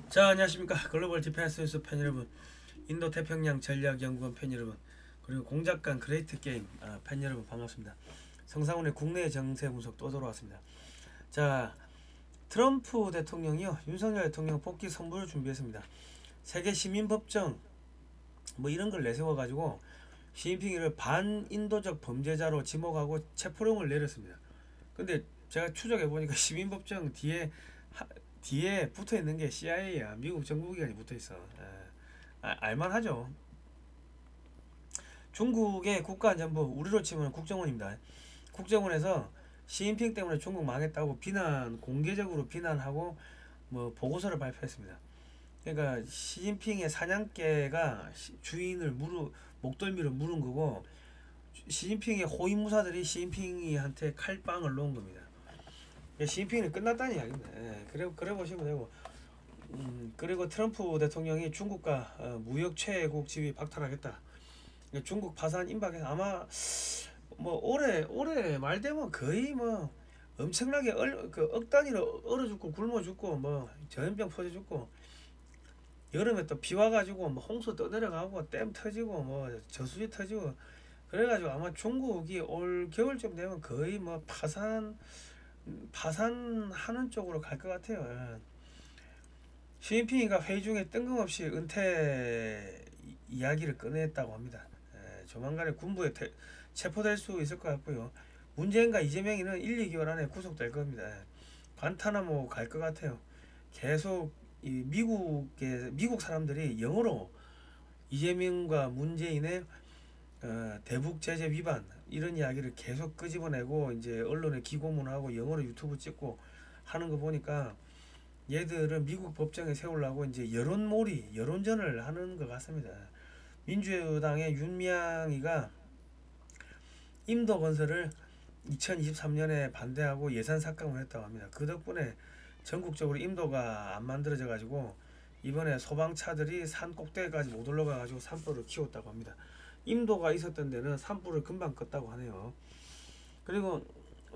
자, 안녕하십니까. 글로벌 디펜스 뉴스 팬 여러분, 인도 태평양 전략연구원 팬 여러분, 그리고 공작관 그레이트 게임 팬 여러분 반갑습니다. 성상훈의 국내 정세 분석 또 돌아왔습니다. 자, 트럼프 대통령이요, 윤석열 대통령 복귀 선물을 준비했습니다. 세계 시민법정 뭐 이런 걸 내세워가지고 시진핑이를 반인도적 범죄자로 지목하고 체포령을 내렸습니다. 근데 제가 추적해보니까 시민법정 뒤에 붙어 있는 게 CIA야. 미국 정보기관이 붙어 있어. 알만하죠. 중국의 국가안전부, 우리로 치면 국정원입니다. 국정원에서 시진핑 때문에 중국 망했다고 공개적으로 비난하고 뭐 보고서를 발표했습니다. 그러니까 시진핑의 사냥개가 주인을 목덜미를 물은 거고, 시진핑의 호위무사들이 시진핑이한테 칼빵을 놓은 겁니다. 시진핑은 끝났다는 이야기입니다. 그래 보시면 되고, 그리고 트럼프 대통령이 중국과 무역 최애국 지위 박탈하겠다. 중국 파산 임박해서 아마 뭐 올해 말 되면 거의 뭐 엄청나게 억 단위로 얼어 죽고 굶어 죽고 뭐 전염병 퍼져 죽고, 여름에 또 비 와가지고 뭐 홍수 떠내려가고 댐 터지고 뭐 저수지 터지고, 그래가지고 아마 중국이 올 겨울쯤 되면 거의 뭐 파산하는 쪽으로 갈 것 같아요. 시진핑이가 회의 중에 뜬금없이 은퇴 이야기를 꺼냈다고 합니다. 조만간에 군부에 체포될 수 있을 것 같고요. 문재인과 이재명이는 1, 2개월 안에 구속될 겁니다. 관타나모 갈 것 같아요. 계속 이 미국 사람들이 영어로 이재명과 문재인의 대북 제재 위반 이런 이야기를 계속 끄집어내고 이제 언론에 기고문하고 영어로 유튜브 찍고 하는 거 보니까 얘들은 미국 법정에 세우려고 이제 여론전을 하는 것 같습니다. 민주당의 윤미향이가 임도 건설을 2023년에 반대하고 예산 삭감을 했다고 합니다. 그 덕분에 전국적으로 임도가 안 만들어져 가지고 이번에 소방차들이 산 꼭대기까지 못 올라가 가지고 산불을 키웠다고 합니다. 임도가 있었던 데는 산불을 금방 껐다고 하네요. 그리고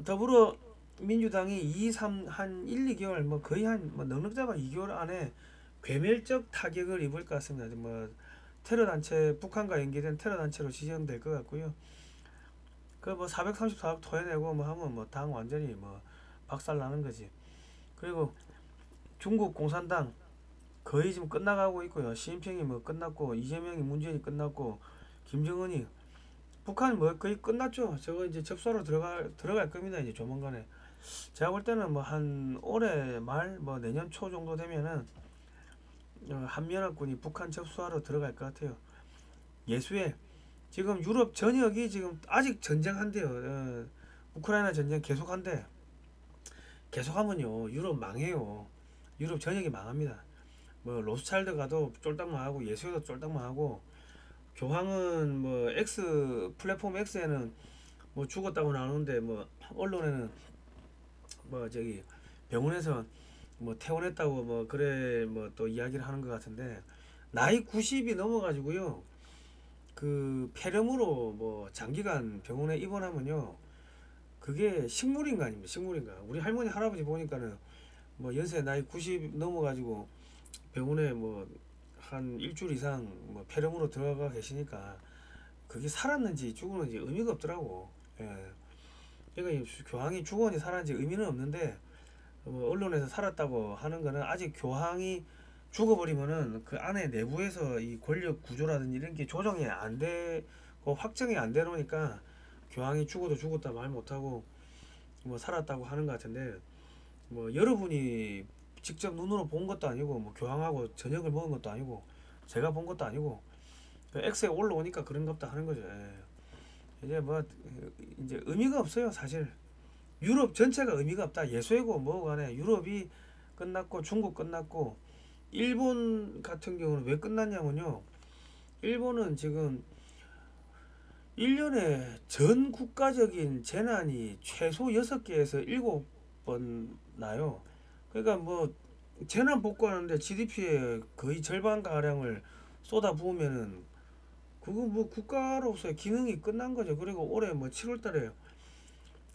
더불어 민주당이 한 1, 2개월 뭐 거의 뭐 넉넉 잡아 2개월 안에 괴멸적 타격을 입을 것 같습니다. 뭐 테러 단체, 북한과 연계된 테러 단체로 지정될 것 같고요. 그 뭐 434억 토해내고 뭐 하면 뭐 당 완전히 뭐 박살 나는 거지. 그리고 중국 공산당 거의 지금 끝나가고 있고요. 시진핑이 뭐 끝났고, 이재명이 문재인이 끝났고, 김정은이, 북한 뭐 거의 끝났죠. 저거 이제 접수하러 들어갈 겁니다. 이제 조만간에. 제가 볼 때는 뭐 한 올해 말 뭐 내년 초 정도 되면은 한미연합군이 북한 접수하러 들어갈 것 같아요. 예수에 지금 유럽 전역이 지금 아직 전쟁한대요. 우크라이나 전쟁 계속한대. 계속하면요 유럽 망해요. 유럽 전역이 망합니다. 뭐 로스차일드 가도 쫄딱 망하고, 예수에도 쫄딱 망하고, 교황은 뭐 플랫폼 X에는 뭐 죽었다고 나오는데, 뭐 언론에는 뭐 저기 병원에서 뭐 퇴원했다고 뭐 그래 뭐 또 이야기를 하는 것 같은데, 나이 90이 넘어가지고요 그 폐렴으로 뭐 장기간 병원에 입원하면요 그게 식물인가 아닙니까? 식물인가. 우리 할머니 할아버지 보니까는 뭐 연세 나이 90 넘어가지고 병원에 뭐 한 일주일 이상 뭐 폐렴으로 들어가 계시니까 그게 살았는지 죽었는지 의미가 없더라고. 그러니까 교황이 죽었는지 살았는지 의미는 없는데, 뭐 언론에서 살았다고 하는 거는 아직 교황이 죽어버리면은 그 안에 내부에서 이 권력 구조라든지 이런 게 조정이 안 되고 확정이 안 되놓으니까 교황이 죽어도 죽었다 말 못하고 뭐 살았다고 하는 것 같은데, 뭐 여러분이 직접 눈으로 본 것도 아니고 뭐 교황하고 저녁을 먹은 것도 아니고 제가 본 것도 아니고 그 X에 올라오니까 그런갑다 하는 거죠. 이제 뭐 이제 의미가 없어요 사실. 유럽 전체가 의미가 없다. 예수이고 뭐고 간에 유럽이 끝났고 중국 끝났고, 일본 같은 경우는 왜 끝났냐면요, 일본은 지금 1년에 전 국가적인 재난이 최소 6개에서 7번 나요. 그러니까 뭐 재난 복구하는데 GDP의 거의 절반가량을 쏟아 부으면은 그거 뭐 국가로서의 기능이 끝난 거죠. 그리고 올해 뭐 7월 달에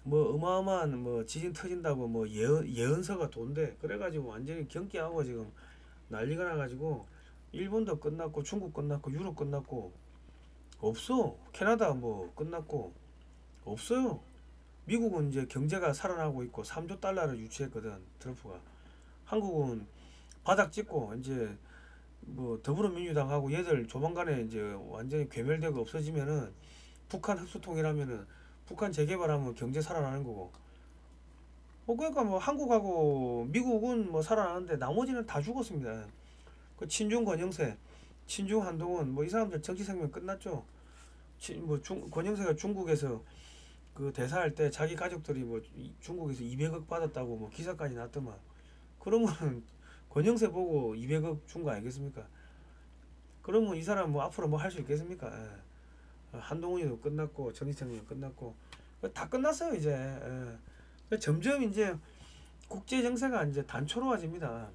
뭐 어마어마한 뭐 지진 터진다고 뭐 예언서가 돈대. 그래가지고 완전히 경기하고 지금 난리가 나가지고 일본도 끝났고 중국 끝났고 유럽 끝났고 없어. 캐나다 뭐 끝났고 없어요. 미국은 이제 경제가 살아나고 있고 3조 달러를 유치했거든 트럼프가. 한국은 바닥 찍고 이제 뭐 더불어민주당하고 얘들 조만간에 이제 완전히 괴멸되고 없어지면은 북한 흡수통이라면은 북한 재개발하면 경제 살아나는 거고. 그러니까 뭐 한국하고 미국은 뭐 살아나는데 나머지는 다 죽었습니다. 그 친중 권영세, 친중 한동훈 뭐 이 사람들 정치 생명 끝났죠. 권영세가 중국에서 그 대사할 때 자기 가족들이 뭐 중국에서 200억 받았다고 뭐 기사까지 났더만. 그러면 권영세 보고 200억 준 거 아니겠습니까? 그러면 이 사람 뭐 앞으로 뭐 할 수 있겠습니까? 한동훈이도 끝났고 정치생명 끝났고 다 끝났어요 이제. 점점 이제 국제 정세가 이제 단초로워집니다.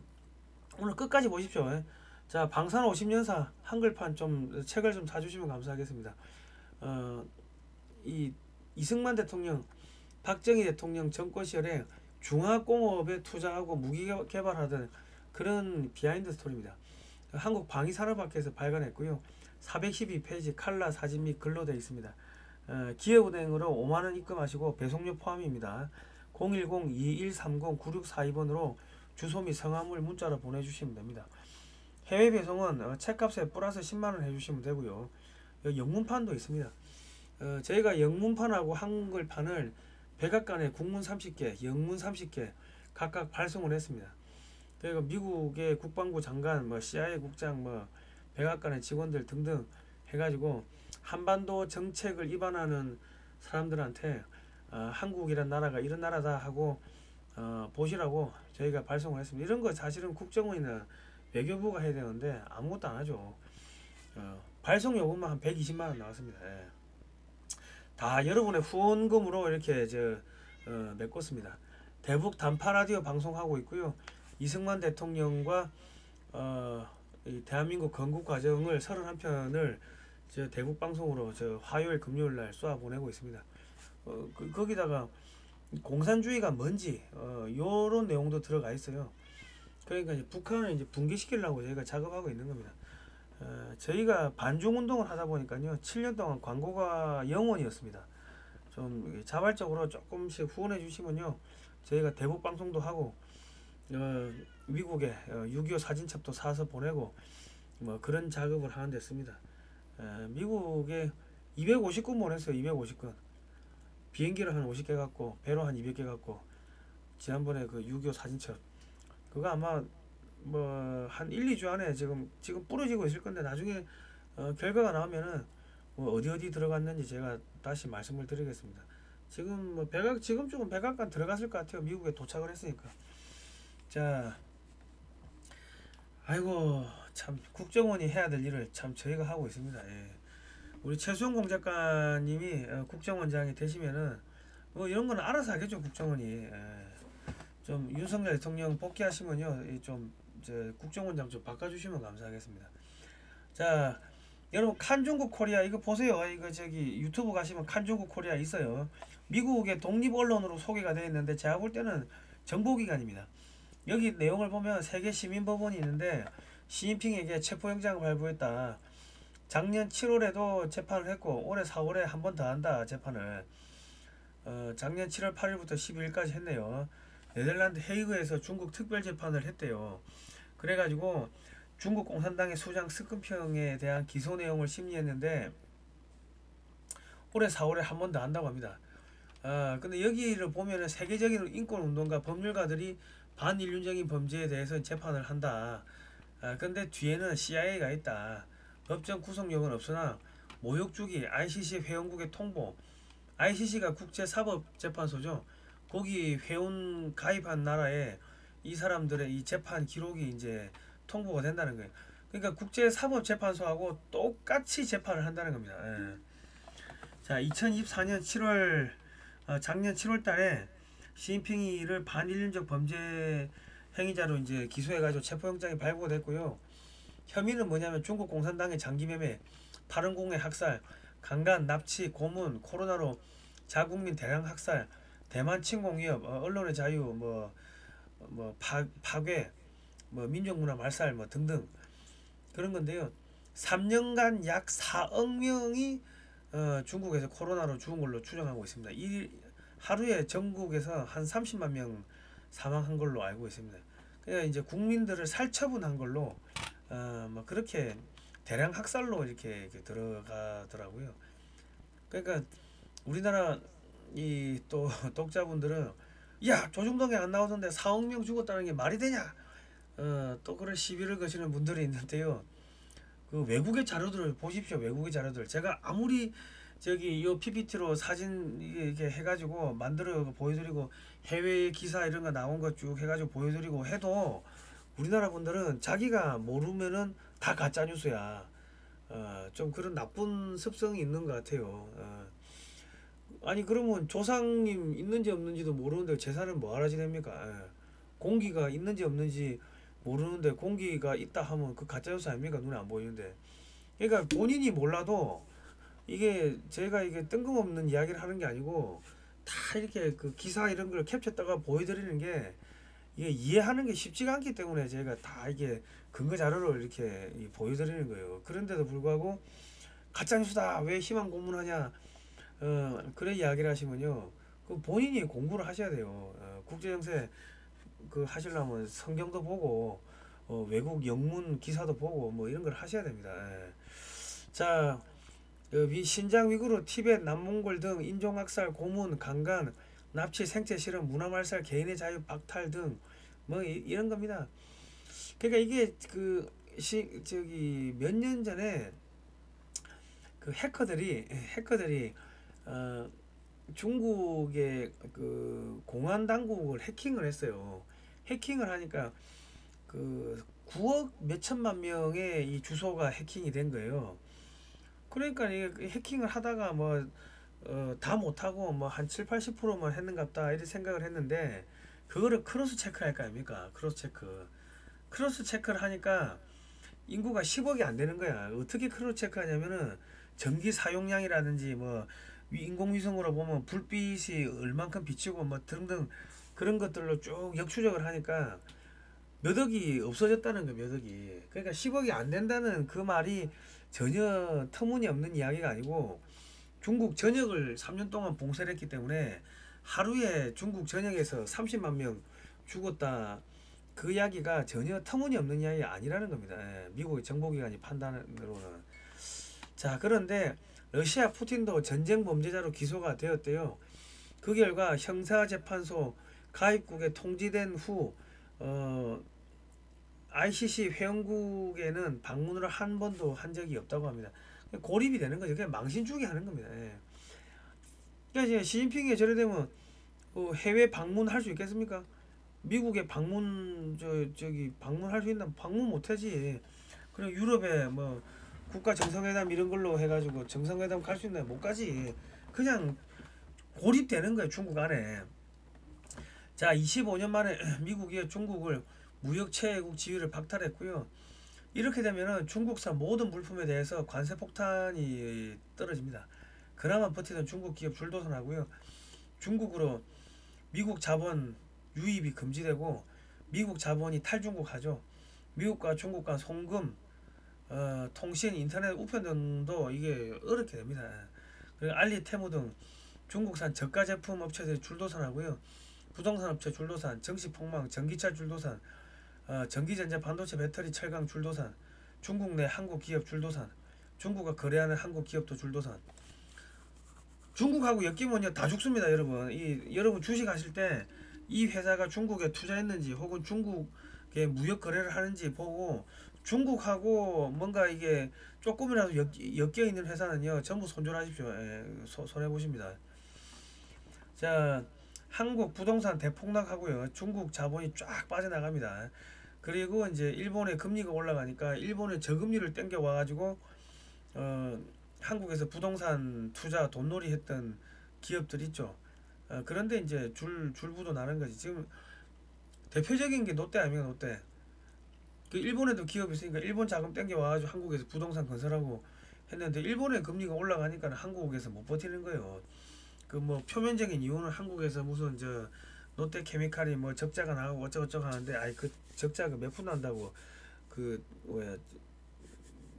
오늘 끝까지 보십시오. 자, 방산 50년사 한글판 좀 책을 좀 사주시면 감사하겠습니다. 이 이승만 대통령, 박정희 대통령 정권 시절에 중화공업에 투자하고 무기 개발하던 그런 비하인드 스토리입니다. 한국 방위산업학회에서 발간했고요. 412페이지 칼라 사진 및 글로 되어 있습니다. 기업은행으로 5만원 입금하시고 배송료 포함입니다. 010-2130-9642번으로 주소 및 성함을 문자로 보내주시면 됩니다. 해외 배송은 책값에 플러스 10만원 해주시면 되고요. 영문판도 있습니다. 저희가 영문판하고 한글판을 백악관에 국문 30개, 영문 30개 각각 발송을 했습니다. 그리고 미국의 국방부 장관, 뭐 CIA 국장, 뭐 백악관의 직원들 등등 해가지고 한반도 정책을 입안하는 사람들한테 한국이란 나라가 이런 나라다 하고 보시라고 저희가 발송을 했습니다. 이런 거 사실은 국정원이나 외교부가 해야 되는데 아무것도 안 하죠. 발송 요금만 한 120만원 나왔습니다. 예. 다 여러분의 후원금으로 이렇게 메꿨습니다. 대북 단파 라디오 방송하고 있고요. 이승만 대통령과 이 대한민국 건국 과정을 31편을 대북 방송으로 화요일 금요일 날 쏘아 보내고 있습니다. 거기다가 공산주의가 뭔지 요런 내용도 들어가 있어요. 그러니까 이제 북한을 이제 붕괴시키려고 저희가 작업하고 있는 겁니다. 저희가 반중 운동을 하다 보니까요 7년 동안 광고가 영원이었습니다. 좀 자발적으로 조금씩 후원해 주시면요 저희가 대북 방송도 하고 미국에 6.25 사진첩도 사서 보내고 뭐 그런 작업을 하는 데 씁니다. 미국에 250건 보냈어요. 250건 비행기를 한 50개 갖고 배로 한 200개 갖고 지난번에 그 6.25 사진첩 그거 아마 뭐 한 1, 2주 안에 지금 부러지고 있을 건데 나중에 결과가 나오면은 뭐 어디 들어갔는지 제가 다시 말씀을 드리겠습니다. 지금 뭐 지금쯤은 백악관 들어갔을 것 같아요. 미국에 도착을 했으니까. 자, 아이고 참 국정원이 해야 될 일을 참 저희가 하고 있습니다. 예. 우리 최수영 공작가님이 국정원장이 되시면은 뭐 이런 거는 알아서 하겠죠 국정원이. 좀 윤석열 대통령 복귀하시면요 좀 국정원장 좀 바꿔주시면 감사하겠습니다. 자, 여러분 칸중국 코리아 이거 보세요. 이거 유튜브 가시면 칸중국 코리아 있어요. 미국의 독립 언론으로 소개가 되어 있는데 제가 볼 때는 정보기관입니다. 여기 내용을 보면 세계 시민법원이 있는데 시진핑에게 체포영장을 발부했다. 작년 7월에도 재판을 했고 올해 4월에 한 번 더 한다 재판을. 작년 7월 8일부터 12일까지 했네요. 네덜란드 헤이그에서 중국 특별재판을 했대요. 그래가지고 중국 공산당의 수장 스근평에 대한 기소 내용을 심리했는데 올해 4월에 한 번 더 한다고 합니다. 근데 여기를 보면은 세계적인 인권운동가 법률가들이 반인륜적인 범죄에 대해서 재판을 한다. 근데 뒤에는 CIA가 있다. 법정 구속력은 없으나 모욕주기, ICC 회원국의 통보. ICC가 국제사법재판소죠. 거기 회원 가입한 나라에 이 사람들의 이 재판 기록이 이제 통보가 된다는 거예요. 그러니까 국제사법재판소하고 똑같이 재판을 한다는 겁니다. 예. 자, 2024년 7월 작년 7월 달에 시진핑이를 반인륜적 범죄 행위자로 이제 기소해가지고 체포영장이 발부됐고요. 혐의는 뭐냐면 중국 공산당의 장기매매, 파룬공의 학살, 강간, 납치, 고문, 코로나로 자국민 대량 학살, 대만 침공위협, 언론의 자유, 파괴, 뭐 민족문화 말살 뭐 등등 그런 건데요. 3년간 약 4억 명이 중국에서 코로나로 죽은 걸로 추정하고 있습니다. 이 하루에 전국에서 한 30만 명 사망한 걸로 알고 있습니다. 그러니까 이제 국민들을 살처분한 걸로 뭐 그렇게 대량 학살로 이렇게 들어가더라고요. 그러니까 우리나라 이 또 독자분들은 야 조중동에 안 나오던데 4억 명 죽었다는 게 말이 되냐? 또 그런 시비를 거시는 분들이 있는데요. 그 외국의 자료들을 보십시오. 외국의 자료들. 제가 아무리 저기 요 PPT로 사진 이렇게 해가지고 만들어 보여드리고 해외 기사 이런 거 나온 거 쭉 해가지고 보여드리고 해도 우리나라 분들은 자기가 모르면은 다 가짜 뉴스야. 좀 그런 나쁜 습성이 있는 것 같아요. 아니 그러면 조상님 있는지 없는지도 모르는데 제사는 뭐하러 지냅니까? 공기가 있는지 없는지 모르는데 공기가 있다 하면 그 가짜뉴스 아닙니까? 눈에 안 보이는데. 그러니까 본인이 몰라도 이게 제가 이게 뜬금없는 이야기를 하는 게 아니고 다 이렇게 그 기사 이런 걸 캡처했다가 보여드리는 게 이게 이해하는 게 쉽지가 않기 때문에 제가 다 이게 근거 자료를 이렇게 보여드리는 거예요. 그런데도 불구하고 가짜뉴스다 왜 희망 고문하냐 그런 이야기를 하시면요 그 본인이 공부를 하셔야 돼요. 국제정세 그 하시려면 성경도 보고 외국 영문 기사도 보고 뭐 이런 걸 하셔야 됩니다. 자 신장 위구르 티벳 남몽골 등 인종학살 고문 강간 납치 생체 실험 문화말살 개인의 자유 박탈 등 뭐 이런 겁니다. 그러니까 이게 그 저기 몇 년 전에 그 해커들이 어, 중국의 그 공안 당국을 해킹을 했어요. 해킹을 하니까 그 9억 몇천만 명의 이 주소가 해킹이 된 거예요. 그러니까 이게 해킹을 하다가 뭐 다 못하고 뭐 한 7, 80%만 했는갑다 이렇게 생각을 했는데 그거를 크로스 체크를 할 거 아닙니까? 크로스 체크를 하니까 인구가 10억이 안 되는 거야. 어떻게 크로스 체크하냐면은 전기 사용량이라든지 뭐 인공위성으로 보면 불빛이 얼만큼 비치고 뭐 등등 그런 것들로 쭉 역추적을 하니까 몇 억이 없어졌다는 거예요. 몇 억이. 그러니까 10억이 안 된다는 그 말이 전혀 터무니없는 이야기가 아니고 중국 전역을 3년 동안 봉쇄를 했기 때문에 하루에 중국 전역에서 30만 명 죽었다. 그 이야기가 전혀 터무니없는 이야기가 아니라는 겁니다. 미국의 정보기관이 판단으로는. 자, 그런데 러시아 푸틴도 전쟁 범죄자로 기소가 되었대요. 그 결과 형사재판소 가입국에 통지된 후 ICC 회원국에는 방문을 한 번도 한 적이 없다고 합니다. 고립이 되는 거죠. 그냥 망신주기 하는 겁니다. 그러니까 이제 시진핑이 저래 되면 해외 방문할 수 있겠습니까? 미국에 저기 방문할 수 있나? 방문 못하지. 그리고 유럽에 뭐 국가 정상회담 이런 걸로 해가지고 정상회담 갈 수 있나? 못 가지. 그냥 고립되는 거예요. 중국 안에. 자, 25년 만에 미국이 중국을 무역체국 지위를 박탈했고요. 이렇게 되면은 중국산 모든 물품에 대해서 관세 폭탄이 떨어집니다. 그나마 버티던 중국 기업 줄도선하고요. 중국으로 미국 자본 유입이 금지되고 미국 자본이 탈중국하죠. 미국과 중국 간 송금, 통신, 인터넷 우편 등도 이게 어렵게 됩니다. 그리고 알리, 테무 등 중국산 저가 제품 업체들이 줄도산하고요. 부동산 업체 줄도산, 정시폭망, 전기차 줄도산, 전기전자 반도체 배터리 철강 줄도산, 중국 내 한국 기업 줄도산, 중국과 거래하는 한국 기업도 줄도산. 중국하고 엮이면요 다 죽습니다, 여러분. 여러분 주식 하실 때 이 회사가 중국에 투자했는지 혹은 중국에 무역 거래를 하는지 보고 중국하고 뭔가 이게 조금이라도 엮여 있는 회사는요 전부 손절하십시오. 손해 보십니다. 자, 한국 부동산 대폭락하고요. 중국 자본이 쫙 빠져나갑니다. 그리고 이제 일본의 금리가 올라가니까 일본의 저금리를 땡겨 와가지고 한국에서 부동산 투자 돈놀이 했던 기업들 있죠. 그런데 이제 줄부도 나는 거지. 지금 대표적인 게 롯데 아닙니까? 롯데. 그 일본에도 기업이 있으니까 일본 자금 땡겨 와가지고 한국에서 부동산 건설하고 했는데 일본의 금리가 올라가니까 한국에서 못 버티는 거예요. 그 뭐 표면적인 이유는 한국에서 무슨 롯데케미칼이 뭐 적자가 나가고 어쩌고저쩌고 하는데, 아이 그 적자가 몇 푼 난다고 그 뭐야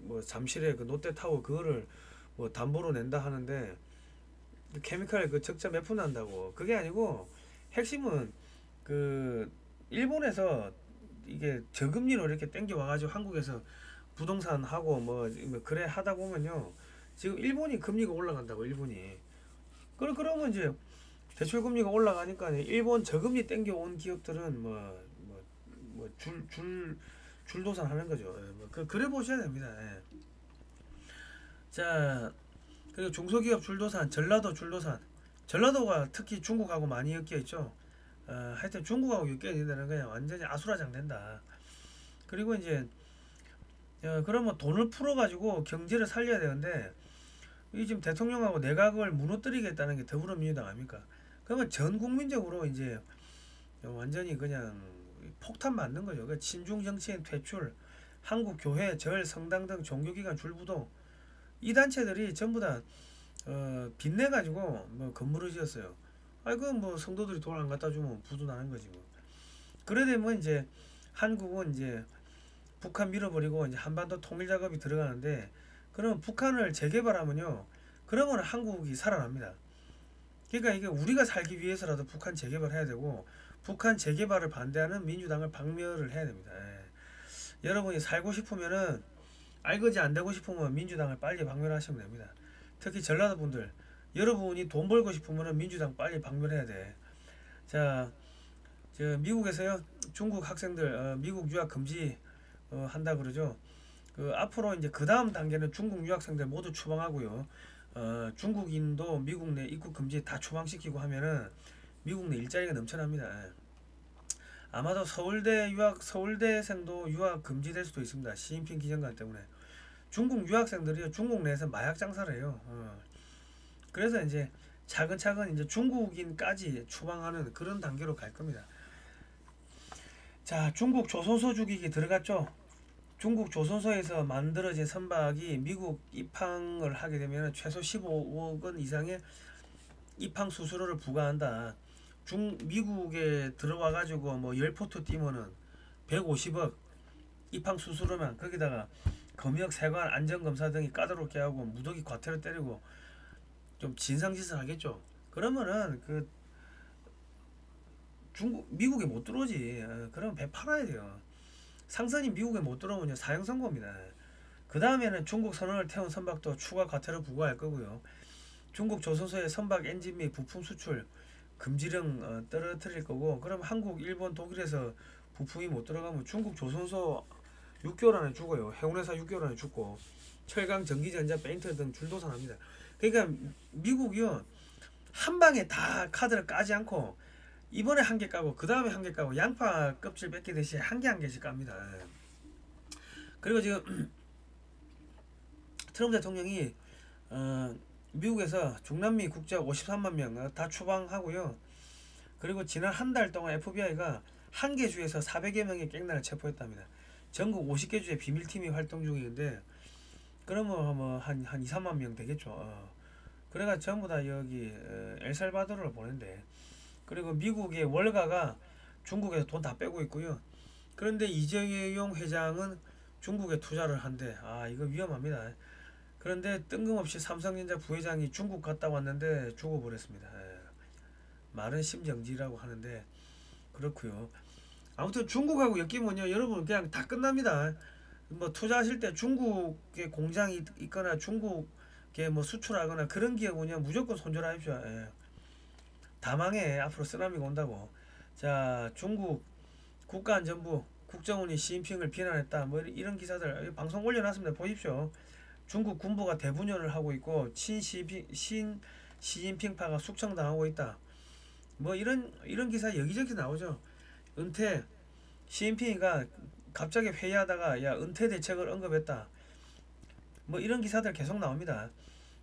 뭐 잠실에 그 롯데타워 그거를 뭐 담보로 낸다 하는데, 그 케미칼 그 적자 몇 푼 난다고. 그게 아니고 핵심은 그 일본에서 이게 저금리로 이렇게 땡겨 와가지고 한국에서 부동산 하고 뭐 그래 하다 보면요, 지금 일본이 금리가 올라간다고. 일본이 그러면 이제 대출 금리가 올라가니까 일본 저금리 땡겨 온 기업들은 뭐줄 줄도산 하는 거죠. 예, 그래 보셔야 됩니다. 예. 자, 그리고 중소기업 줄도산, 전라도 줄도산. 전라도가 특히 중국하고 많이 엮여 있죠. 하여튼 중국하고 엮여 있는 데는 그냥 완전히 아수라장 된다. 그리고 이제 그러면 돈을 풀어가지고 경제를 살려야 되는데, 이 지금 대통령하고 내각을 무너뜨리겠다는 게 더불어민주당 아닙니까? 그러면 전 국민적으로 이제 완전히 그냥 폭탄 맞는 거죠. 그 친중 정치인 퇴출, 한국 교회, 절, 성당 등 종교기관 줄부도, 이 단체들이 전부 다 빚내 가지고 뭐 건물을 지었어요. 아이고 뭐 성도들이 돈 안 갖다 주면 부도 나는 거지 뭐. 그래 되면 이제 한국은 이제 북한 밀어버리고 이제 한반도 통일 작업이 들어가는데, 그러면 북한을 재개발하면요, 그러면 한국이 살아납니다. 그러니까 이게 우리가 살기 위해서라도 북한 재개발해야 되고, 북한 재개발을 반대하는 민주당을 박멸을 해야 됩니다. 예. 여러분이 살고 싶으면은, 알거지 안 되고 싶으면 민주당을 빨리 박멸하시면 됩니다. 특히 전라도 분들, 여러분이 돈 벌고 싶으면 민주당 빨리 박멸해야 돼. 자, 저 미국에서요, 중국 학생들 미국 유학 금지 한다 그러죠. 그 앞으로 이제 그 다음 단계는 중국 유학생들 모두 추방하고요. 중국인도 미국 내 입국 금지 다 추방시키고 하면은 미국 내 일자리가 넘쳐납니다. 예. 아마도 서울대생도 유학 금지될 수도 있습니다. 시진핑 기정관 때문에. 중국 유학생들이 중국 내에서 마약 장사를 해요. 그래서 이제 차근차근 이제 중국인까지 추방하는 그런 단계로 갈 겁니다. 자, 중국 조선소 죽이기 들어갔죠. 중국 조선소에서 만들어진 선박이 미국 입항을 하게 되면 최소 15억 원 이상의 입항 수수료를 부과한다. 미국에 들어와 가지고 뭐 10포트 뛰면은 150억 입항 수수료만, 거기다가 검역, 세관, 안전검사 등이 까다롭게 하고 무더기 과태료 때리고 좀 진상짓을 하겠죠. 그러면은 그 미국에 못 들어오지. 그러면 배 팔아야 돼요. 상선이 미국에 못 들어오면 사형 선고입니다. 그 다음에는 중국 선원을 태운 선박도 추가 과태료 부과할 거고요. 중국 조선소의 선박 엔진 및 부품 수출 금지령 떨어뜨릴 거고, 그럼 한국, 일본, 독일에서 부품이 못 들어가면 중국 조선소 6개월 안에 죽어요. 해운회사 6개월 안에 죽고, 철강, 전기전자, 페인트 등 줄도산합니다. 그러니까 미국이요, 한 방에 다 카드를 까지 않고 이번에 한 개 까고 그 다음에 한 개 까고 양파 껍질 뺏기듯이 한 개 한 개씩 깝니다. 그리고 지금 트럼프 대통령이 미국에서 중남미 국적 53만 명 다 추방하고요. 그리고 지난 한 달 동안 FBI가 한 개 주에서 400여 명의 갱단을 체포했답니다. 전국 50개 주에 비밀팀이 활동 중인데, 그러면 뭐한 2, 3만 명 되겠죠. 그래가 전부 다 여기 엘살바도르를 보낸대. 그리고 미국의 월가가 중국에서 돈 다 빼고 있고요. 그런데 이재용 회장은 중국에 투자를 한대. 이거 위험합니다. 그런데 뜬금없이 삼성전자 부회장이 중국 갔다 왔는데 죽어버렸습니다. 말은 심정지라고 하는데 그렇고요. 아무튼 중국하고 엮이면요, 여러분 그냥 다 끝납니다. 뭐 투자하실 때 중국에 공장이 있거나 중국에 뭐 수출하거나 그런 기업은요 무조건 손절하십시오. 다 망해. 앞으로 쓰나미가 온다고. 자, 중국 국가안전부 국정원이 시진핑을 비난했다. 뭐 이런 기사들 방송 올려놨습니다. 보십시오. 중국 군부가 대분열을 하고 있고 시진핑파가 숙청당하고 있다. 뭐 이런 기사 여기저기 나오죠. 은퇴, 시진핑이가 갑자기 회의하다가 야 은퇴 대책을 언급했다. 뭐 이런 기사들 계속 나옵니다.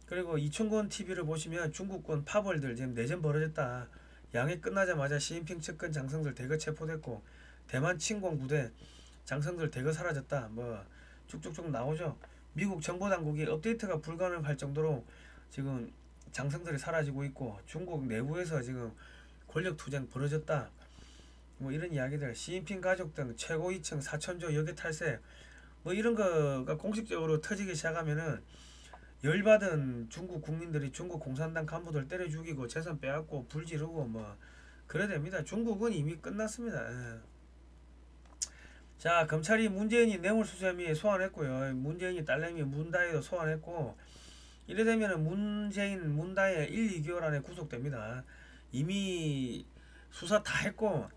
그리고 이춘곤 TV를 보시면 중국군 파벌들 지금 내전 벌어졌다. 양해 끝나자마자 시진핑 측근 장성들 대거 체포됐고, 대만 침공 부대 장성들 대거 사라졌다. 뭐 쭉쭉쭉 나오죠. 미국 정보당국이 업데이트가 불가능할 정도로 지금 장성들이 사라지고 있고, 중국 내부에서 지금 권력투쟁 벌어졌다. 뭐 이런 이야기들, 시진핑 가족 등 최고 2층 4천조 여객 탈세, 뭐 이런 거가 공식적으로 터지기 시작하면은 열받은 중국 국민들이 중국 공산당 간부들 때려 죽이고 재산 빼앗고 불 지르고 뭐 그래 됩니다. 중국은 이미 끝났습니다. 예. 자, 검찰이 문재인이 뇌물수수 혐의 소환했고요. 문재인이 딸내미 문다혜도 소환했고, 이래 되면은 문재인 문다혜 1, 2개월 안에 구속됩니다. 이미 수사 다 했고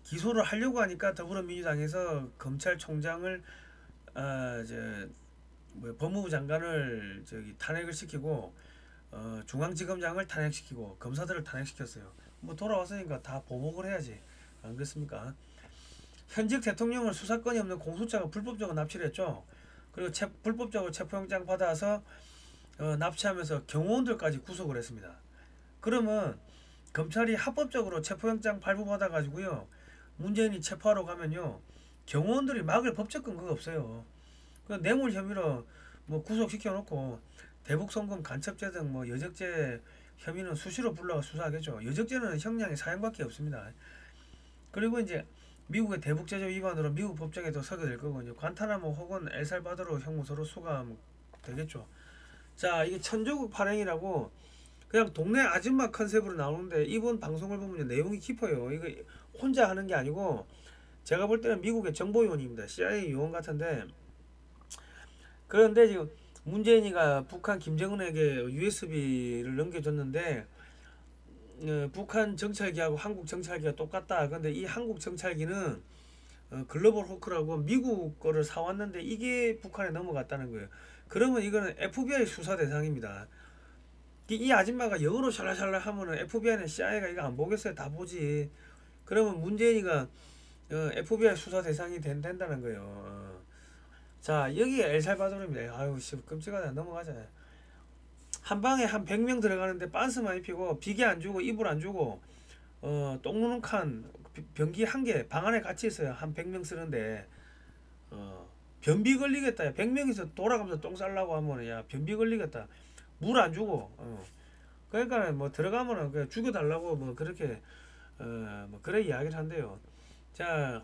기소를 하려고 하니까 더불어민주당에서 검찰총장을 법무부 장관을 탄핵을 시키고 중앙지검장을 탄핵시키고 검사들을 탄핵시켰어요. 뭐 돌아왔으니까 다 보복을 해야지, 안 그렇습니까? 현직 대통령을 수사권이 없는 공수처가 불법적으로 납치를 했죠. 그리고 불법적으로 체포영장 받아서 납치하면서 경호원들까지 구속을 했습니다. 그러면 검찰이 합법적으로 체포영장 발부받아 가지고요, 문재인이 체포하러 가면요, 경호원들이 막을 법적 근거가 없어요. 그 뇌물 혐의로 뭐 구속시켜 놓고 대북송금 간첩죄 등 뭐 여적죄 혐의는 수시로 불러가 수사하겠죠. 여적죄는 형량이 사형밖에 없습니다. 그리고 이제 미국의 대북제재 위반으로 미국 법정에도 서게 될 거거든요. 관타나모 혹은 엘살바도르 형무소로 수감되겠죠. 자, 이게 천조국 발행이라고 그냥 동네 아줌마 컨셉으로 나오는데, 이번 방송을 보면 내용이 깊어요. 이거 혼자 하는 게 아니고 제가 볼 때는 미국의 정보요원입니다. CIA 요원 같은데, 그런데 지금 문재인이가 북한 김정은에게 USB를 넘겨줬는데 북한 정찰기하고 한국 정찰기가 똑같다. 근데 이 한국 정찰기는 글로벌 호크라고 미국 거를 사왔는데 이게 북한에 넘어갔다는 거예요. 그러면 이거는 FBI 수사 대상입니다. 이 아줌마가 영어로 샬라샬라 하면은 FBI는 CIA가 이거 안 보겠어요? 다 보지. 그러면 문재인이가 FBI 수사 대상이 된다는 거예요. 자, 여기에 엘살바도르입니다. 아유, 씨, 끔찍하다. 넘어가자. 한 방에 한 100명 들어가는데 빤스만 입히고 비계 안 주고 이불 안 주고 똥 누는 칸 변기 한 개 방 안에 같이 있어요. 한 100명 쓰는데 변비 걸리겠다. 100명이서 돌아가면서 똥 쌀라고 하면 야 변비 걸리겠다. 물 안 주고 그러니까 뭐 들어가면은 그냥 죽여달라고 뭐 그렇게 뭐 그래 이야기를 한대요. 자,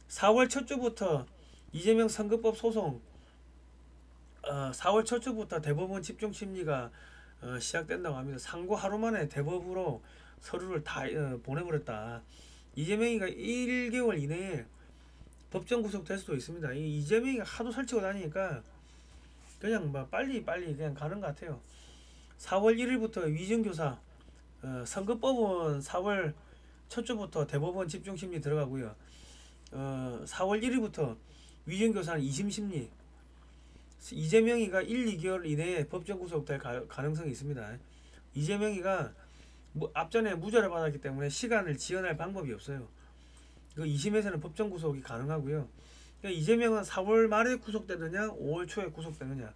4월 첫 주부터 이재명 선거법 소송 4월 첫 주부터 대법원 집중 심리가 시작된다고 합니다. 상고 하루 만에 대법으로 서류를 다 보내버렸다. 이재명이가 1개월 이내에 법정 구속될 수도 있습니다. 이 이재명이가 하도 설치고 다니니까 그냥 뭐 빨리 그냥 가는 것 같아요. 4월 1일부터 위증교사 선거법은 4월 첫 주부터 대법원 집중 심리 들어가고요. 4월 1일부터 위증교사는 2심 심리. 이재명이가 1, 2개월 이내에 법정 구속될 가능성이 있습니다. 이재명이가 앞전에 무죄를 받았기 때문에 시간을 지연할 방법이 없어요. 그 2심에서는 법정 구속이 가능하고요. 그러니까 이재명은 4월 말에 구속되느냐 5월 초에 구속되느냐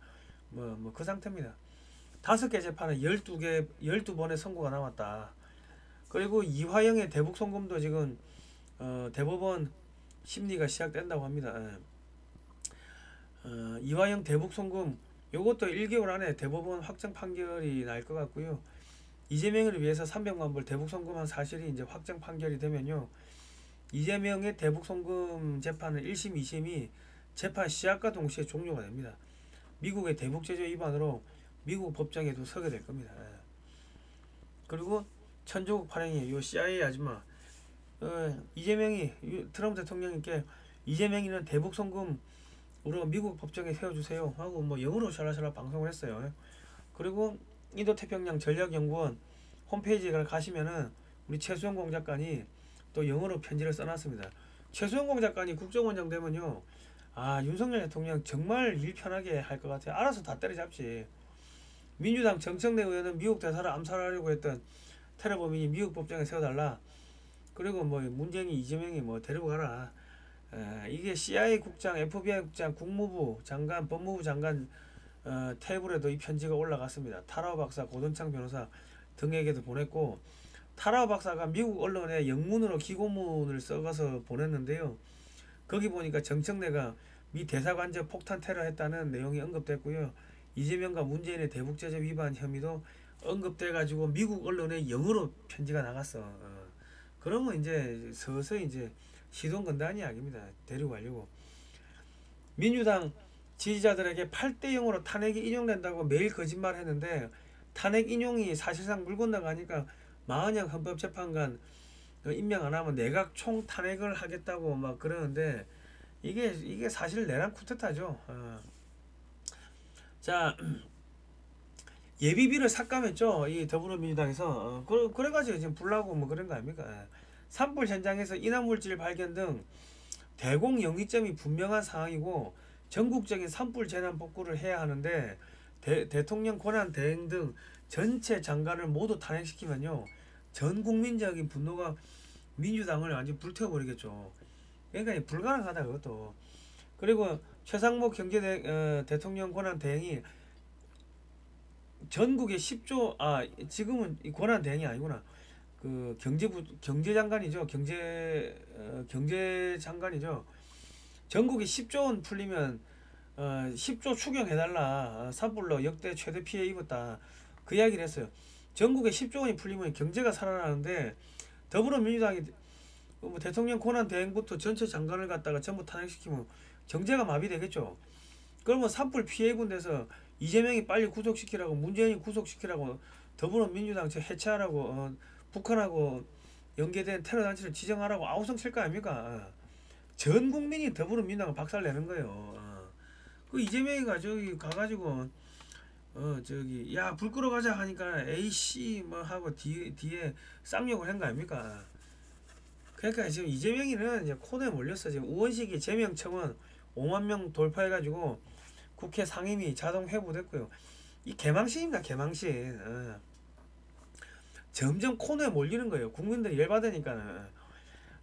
뭐 그 상태입니다. 5개 재판에 12번의 선고가 나왔다. 그리고 이화영의 대북 송금도 지금 대법원 심리가 시작된다고 합니다. 이화영 대북 송금 요것도 1개월 안에 대법원 확정 판결이 날 것 같고요. 이재명을 위해서 300만 불 대북 송금한 사실이 이제 확정 판결이 되면요, 이재명의 대북 송금 재판은 1심, 2심이 재판 시작과 동시에 종료가 됩니다. 미국의 대북 제재 위반으로 미국 법정에도 서게 될 겁니다. 그리고 천조국 발행이 요 CIA 아줌마 이재명이 트럼프 대통령님께 이재명이는 대북 송금 우리가 미국 법정에 세워주세요 하고 뭐 영어로 샬라샬라 방송을 했어요. 그리고 인도태평양 전략연구원 홈페이지에 가시면은 우리 최수영 공작관이 또 영어로 편지를 써놨습니다. 최수영 공작관이 국정원장 되면요, 윤석열 대통령 정말 일 편하게 할 것 같아요. 알아서 다 때려잡지. 민주당 정청래 의원은 미국 대사를 암살하려고 했던 테러범인이 미국 법정에 세워달라. 그리고 뭐 문재인이 이재명이 뭐 데리고 가라. 이게 CIA 국장, FBI 국장, 국무부 장관, 법무부 장관 테이블에도 이 편지가 올라갔습니다. 타라오 박사, 고든창 변호사 등에게도 보냈고, 타라오 박사가 미국 언론에 영문으로 기고문을 써가서 보냈는데요. 거기 보니까 정청래가 미 대사관저 폭탄 테러 했다는 내용이 언급됐고요. 이재명과 문재인의 대북제재 위반 혐의도 언급돼가지고 미국 언론에 영어로 편지가 나갔어. 그러면 이제 서서히 이제 시동 건다는 이야기입니다. 데리고 가려고. 민주당 지지자들에게 8대 0으로 탄핵이 인용된다고 매일 거짓말 했는데 탄핵 인용이 사실상 물 건너가니까 마은영 헌법재판관 임명 안 하면 내각 총 탄핵을 하겠다고 막 그러는데 이게 사실 내란 쿠데타죠. 자, 예비비를 삭감했죠. 이 더불어민주당에서. 그래가지고 지금 불나고 뭐 그런 거 아닙니까? 산불 현장에서 인화물질 발견 등 대공 영위점이 분명한 상황이고 전국적인 산불 재난 복구를 해야 하는데 대통령 권한 대행 등 전체 장관을 모두 탄핵시키면요 전 국민적인 분노가 민주당을 완전 불태워버리겠죠. 그러니까 불가능하다 그것도. 그리고 최상목 대통령 권한 대행이 전국에 10조 지금은 권한 대행이 아니구나. 그 경제장관이죠. 경제장관이죠. 전국에 10조 원 풀리면 10조 추경해달라. 산불로 역대 최대 피해 입었다. 그 이야기를 했어요. 전국에 10조 원이 풀리면 경제가 살아나는데 더불어민주당이 뭐 대통령 권한 대행부터 전체 장관을 갖다가 전부 탄핵시키면 경제가 마비되겠죠. 그러면 산불 피해 입은 데서 이재명이 빨리 구속시키라고 문재인이 구속시키라고 더불어민주당 해체하라고 북한하고 연계된 테러 단체를 지정하라고 아우성 칠 거 아닙니까? 전 국민이 더불어민주당을 박살내는 거예요. 그 이재명이가 저기 가가지고 저기 야 불 끄러 가자 하니까 에이씨 뭐 하고 뒤에 쌍욕을 한 거 아닙니까? 그러니까 지금 이재명이는 이제 코너에 몰렸어. 지금 우원식이 제명청은 5만 명 돌파해가지고 국회 상임위 자동 회부됐고요. 이 개망신입니다. 개망신. 점점 코너에 몰리는 거예요. 국민들이 열받으니까는.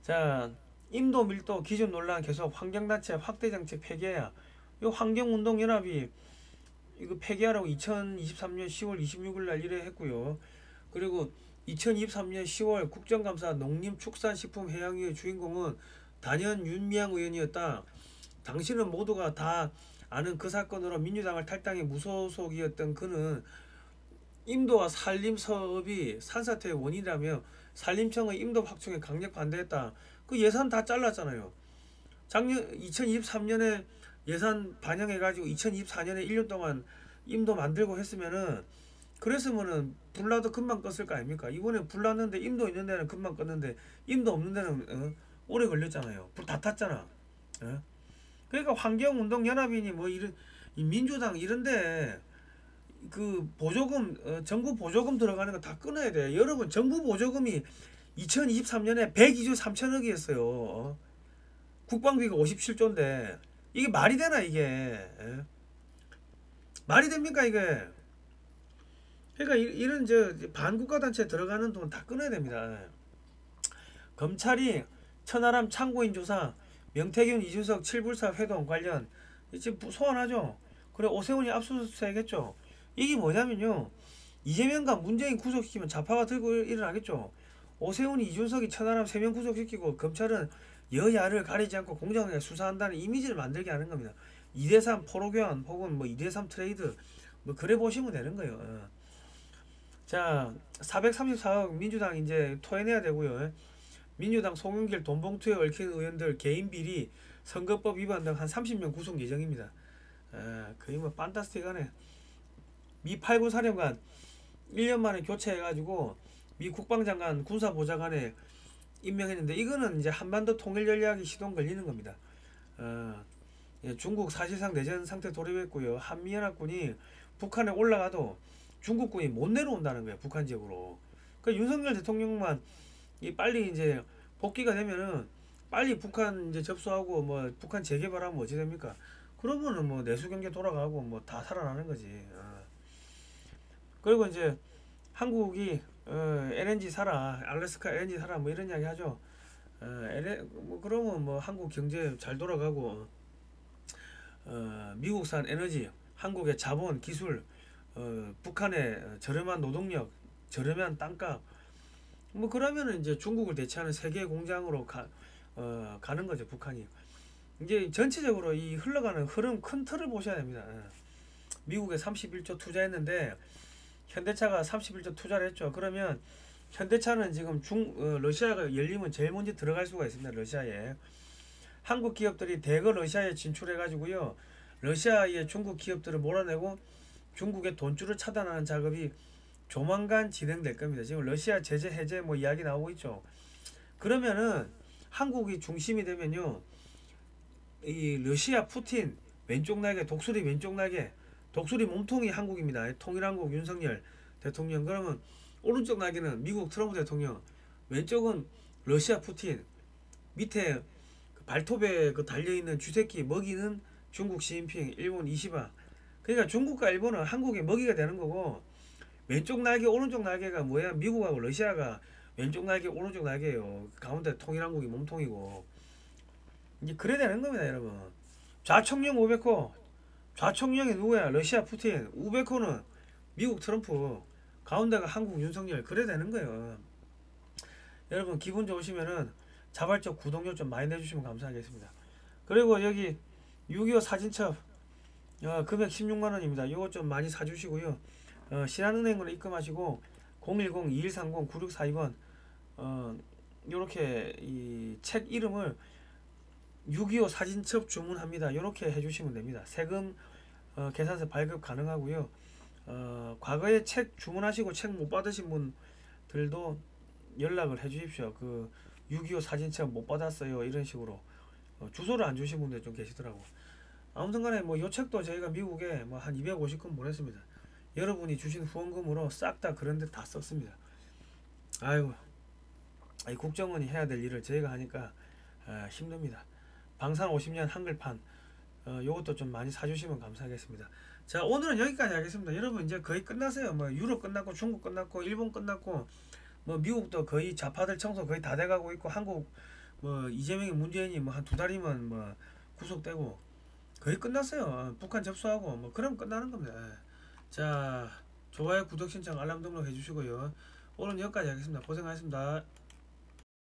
자, 인도 밀도 기준 논란 계속 환경단체 확대 정책 폐기해야. 이 환경운동연합이 이거 폐기하라고 2023년 10월 26일 날 이래 했고요. 그리고 2023년 10월 국정감사 농림축산식품해양위의 주인공은 단연 윤미향 의원이었다. 당신은 모두가 다 아는 그 사건으로 민주당을 탈당해 무소속이었던 그는 임도와 산림사업이 산사태의 원인이라며 산림청의 임도 확충에 강력 반대했다. 그 예산 다 잘랐잖아요. 작년 2023년에 예산 반영해가지고 2024년에 1년 동안 임도 만들고 했으면은 그랬으면은 불나도 금방 껐을 거 아닙니까? 이번에 불났는데 임도 있는 데는 금방 껐는데 임도 없는 데는 오래 걸렸잖아요. 불 다 탔잖아. 그러니까 환경운동연합이니 뭐 이런 민주당 이런데 그 보조금 정부 보조금 들어가는 거 다 끊어야 돼. 여러분 정부 보조금이 2023년에 102조 3천억이었어요. 국방비가 57조인데 이게 말이 되나 이게? 말이 됩니까 이게? 그러니까 이런 반국가 단체 들어가는 돈 다 끊어야 됩니다. 검찰이 천하람 참고인 조사 명태균 이준석 7불사 회동 관련 지금 소환하죠. 그래 오세훈이 압수수색했죠. 이게 뭐냐면요. 이재명과 문재인 구속시키면 좌파가 들고 일어나겠죠. 오세훈이 이준석이 천하람 3명 구속시키고 검찰은 여야를 가리지 않고 공정하게 수사한다는 이미지를 만들게 하는 겁니다. 2대3 포로교환 혹은 뭐 2대3 트레이드 뭐 그래 보시면 되는 거예요. 자 434억 민주당 이제 토해내야 되고요. 민주당 송영길 돈봉투에 얽힌 의원들 개인 비리 선거법 위반 등 한 30명 구속 예정입니다. 거의 뭐 판타스틱하네. 미 8구 사령관 1년 만에 교체해가지고 미 국방장관 군사보좌관에 임명했는데 이거는 이제 한반도 통일 전략이 시동 걸리는 겁니다. 중국 사실상 내전 상태 돌입했고요. 한미연합군이 북한에 올라가도 중국군이 못 내려온다는 거예요. 북한 지역으로. 그러니까 윤석열 대통령만 빨리 이제 복귀가 되면은 빨리 북한 이제 접수하고 뭐 북한 재개발하면 어찌 됩니까? 그러면은 뭐 내수 경제 돌아가고 뭐 다 살아나는 거지. 그리고 이제 한국이 LNG 사라, 알래스카 LNG 사라 뭐 이런 이야기 하죠. 뭐 그러면 뭐 한국 경제 잘 돌아가고 미국산 에너지, 한국의 자본, 기술, 북한의 저렴한 노동력, 저렴한 땅값 뭐 그러면은 이제 중국을 대체하는 세계 공장으로 가는 거죠. 북한이. 이제 전체적으로 이 흘러가는 흐름 큰 틀을 보셔야 됩니다. 미국에 31조 투자했는데 현대차가 31조 투자를 했죠. 그러면 현대차는 지금 러시아가 열리면 제일 먼저 들어갈 수가 있습니다. 러시아에. 한국 기업들이 대거 러시아에 진출해 가지고요. 러시아의 중국 기업들을 몰아내고 중국의 돈줄을 차단하는 작업이 조만간 진행될 겁니다. 지금 러시아 제재 해제 뭐 이야기 나오고 있죠. 그러면은 한국이 중심이 되면요. 이 러시아 푸틴 왼쪽 날개, 독수리 왼쪽 날개, 독수리 몸통이 한국입니다. 통일한국 윤석열 대통령. 그러면 오른쪽 날개는 미국 트럼프 대통령, 왼쪽은 러시아 푸틴, 밑에 그 발톱에 그 달려있는 쥐새끼 먹이는 중국 시진핑, 일본 이시바. 그러니까 중국과 일본은 한국의 먹이가 되는 거고, 왼쪽 날개 오른쪽 날개가 뭐야? 미국하고 러시아가 왼쪽 날개 오른쪽 날개예요. 가운데 통일한국이 몸통이고. 이제 그래 되는 겁니다, 여러분. 좌청령 우베코, 좌청령이 누구야? 러시아 푸틴, 우베코는 미국 트럼프, 가운데가 한국 윤석열. 그래 되는 거예요. 여러분 기분 좋으시면은 자발적 구독료 좀 많이 내주시면 감사하겠습니다. 그리고 여기 6.25 사진첩 금액 16만원입니다. 요거 좀 많이 사주시고요. 신한은행으로 입금하시고 010-2130-9642번 요렇게 이 책 이름을 6.25 사진첩 주문합니다. 요렇게 해주시면 됩니다. 세금 계산서 발급 가능하고요. 과거에 책 주문하시고 책 못 받으신 분들도 연락을 해 주십시오. 그 6.25 사진첩 못 받았어요. 이런 식으로 주소를 안 주신 분들 좀 계시더라고. 아무튼 간에 뭐 요 책도 저희가 미국에 뭐 한 250건 보냈습니다. 여러분이 주신 후원금으로 싹 다 그런 데 다 썼습니다. 아이고, 이 국정원이 해야 될 일을 저희가 하니까 힘듭니다. 방산 50년 한글판 요것도 좀 많이 사주시면 감사하겠습니다. 자, 오늘은 여기까지 하겠습니다. 여러분 이제 거의 끝났어요. 뭐 유럽 끝났고 중국 끝났고 일본 끝났고 뭐 미국도 거의 좌파들 청소 거의 다 돼가고 있고, 한국 뭐 이재명이 문재인이 뭐 한 두 달이면 뭐 구속되고 거의 끝났어요. 북한 접수하고 뭐 그럼 끝나는 겁니다. 자, 좋아요 구독 신청 알람 등록 해주시고요. 오늘 여기까지 하겠습니다. 고생하셨습니다.